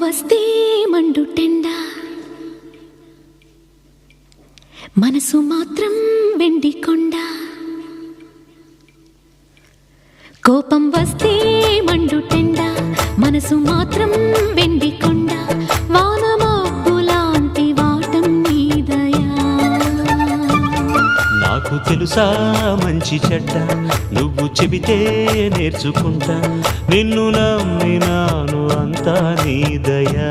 వస్తే మండుటెండ మనసు మాత్రం వెండి కొండ కోపం వస్తే మండుటెండ మనసు మాత్రం వెండి కొండ వానమబ్బు లాంటి వాటం నీదయా నాకు తెలుసా మంచి చెడ్డ నువ్వు చెబితే నేర్చుకుంటా నిన్ను నమ్మినాను అంతా నీ దయా